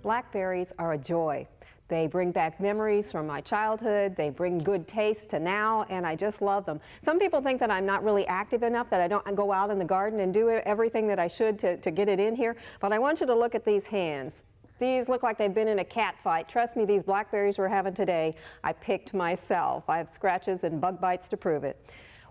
Blackberries are a joy. They bring back memories from my childhood, they bring good taste to now, and I just love them. Some people think that I'm not really active enough, that I don't go out in the garden and do everything that I should to get it in here, but I want you to look at these hands. These look like they've been in a cat fight. Trust me, these blackberries we're having today, I picked myself. I have scratches and bug bites to prove it.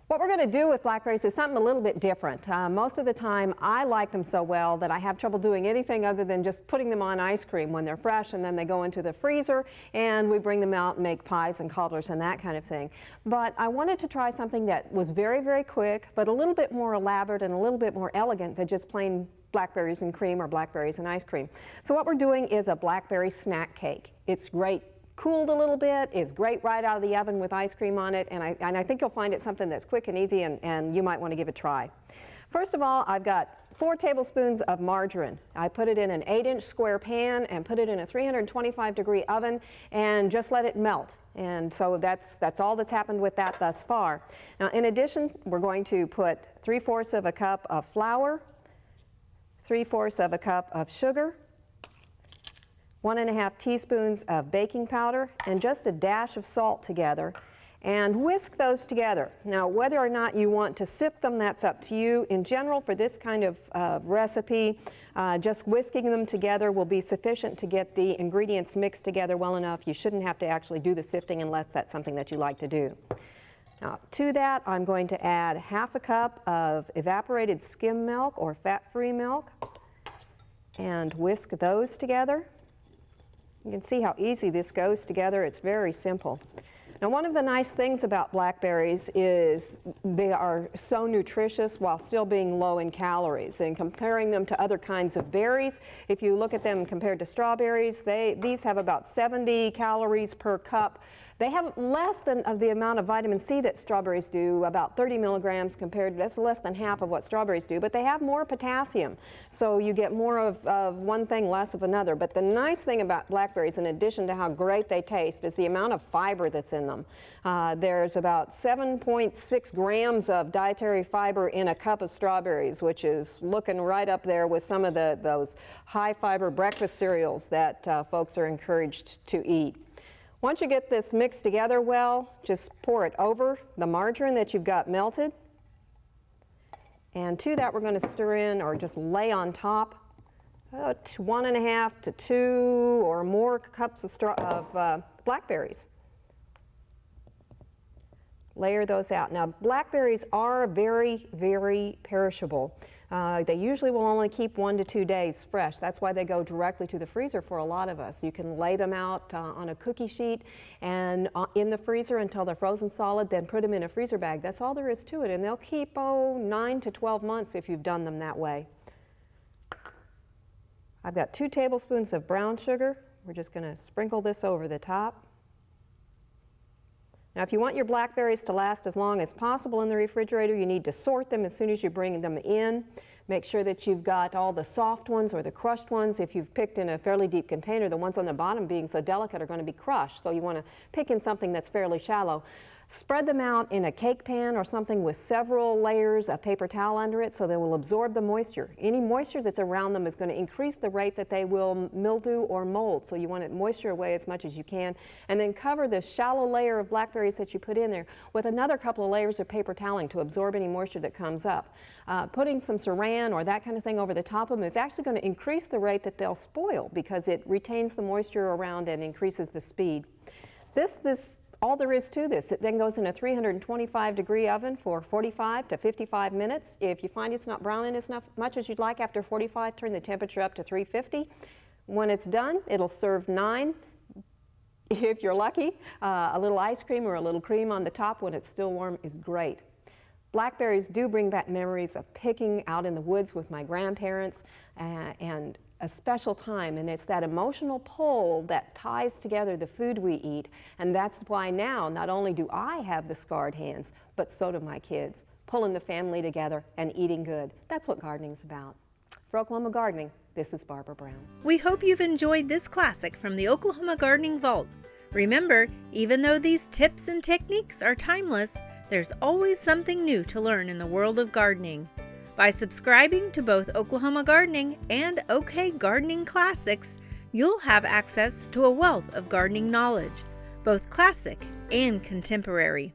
What we're going to do with blackberries is something a little bit different. Most of the time I like them so well that I have trouble doing anything other than just putting them on ice cream when they're fresh, and then they go into the freezer and we bring them out and make pies and cobblers and that kind of thing. But I wanted to try something that was very, very quick, but a little bit more elaborate and a little bit more elegant than just plain blackberries and cream or blackberries and ice cream. So what we're doing is a blackberry snack cake. It's great. Cooled a little bit, is great right out of the oven with ice cream on it, and I think you'll find it something that's quick and easy, and you might want to give it a try. First of all, I've got 4 tablespoons of margarine. I put it in an 8-inch square pan and put it in a 325-degree oven and just let it melt. And so that's all that's happened with that thus far. Now, in addition, we're going to put 3/4 of a cup of flour, 3/4 of a cup of sugar, 1½ teaspoons of baking powder, and just a dash of salt together, and whisk those together. Now, whether or not you want to sift them, that's up to you. In general, for this kind of recipe, just whisking them together will be sufficient to get the ingredients mixed together well enough. You shouldn't have to actually do the sifting unless that's something that you like to do. Now, to that, I'm going to add 1/2 cup of evaporated skim milk or fat-free milk and whisk those together. You can see how easy this goes together. It's very simple. Now, one of the nice things about blackberries is they are so nutritious while still being low in calories. And comparing them to other kinds of berries, if you look at them compared to strawberries, these have about 70 calories per cup. They have less than of the amount of vitamin C that strawberries do, about 30 milligrams compared, that's less than half of what strawberries do, but they have more potassium. So you get more of one thing, less of another. But the nice thing about blackberries, in addition to how great they taste, is the amount of fiber that's in them. There's about 7.6 grams of dietary fiber in a cup of strawberries, which is looking right up there with some of those high fiber breakfast cereals that folks are encouraged to eat. Once you get this mixed together well, just pour it over the margarine that you've got melted. And to that, we're going to stir in or just lay on top 1½ to 2 or more cups of blackberries. Layer those out. Now, blackberries are very, very perishable. They usually will only keep 1 to 2 days fresh. That's why they go directly to the freezer for a lot of us. You can lay them out on a cookie sheet and in the freezer until they're frozen solid, then put them in a freezer bag. That's all there is to it, and they'll keep 9 to 12 months if you've done them that way. I've got 2 tablespoons of brown sugar. We're just going to sprinkle this over the top. Now, if you want your blackberries to last as long as possible in the refrigerator, you need to sort them as soon as you bring them in. Make sure that you've got all the soft ones or the crushed ones. If you've picked in a fairly deep container, the ones on the bottom being so delicate are going to be crushed. So you want to pick in something that's fairly shallow. Spread them out in a cake pan or something with several layers of paper towel under it so they will absorb the moisture. Any moisture that's around them is going to increase the rate that they will mildew or mold. So you want to moisture away as much as you can. And then cover the shallow layer of blackberries that you put in there with another couple of layers of paper toweling to absorb any moisture that comes up. Putting some saran or that kind of thing over the top of them is actually going to increase the rate that they'll spoil because it retains the moisture around and increases the speed. All there is to this. It then goes in a 325-degree oven for 45 to 55 minutes. If you find it's not browning as much as you'd like after 45, turn the temperature up to 350. When it's done, it'll serve 9. If you're lucky, a little ice cream or a little cream on the top when it's still warm is great. Blackberries do bring back memories of picking out in the woods with my grandparents and a special time, and it's that emotional pull that ties together the food we eat, and that's why now not only do I have the scarred hands, but so do my kids, pulling the family together and eating good. That's what gardening's about. For Oklahoma Gardening, this is Barbara Brown. We hope you've enjoyed this classic from the Oklahoma Gardening Vault. Remember, even though these tips and techniques are timeless, there's always something new to learn in the world of gardening. By subscribing to both Oklahoma Gardening and OK Gardening Classics, you'll have access to a wealth of gardening knowledge, both classic and contemporary.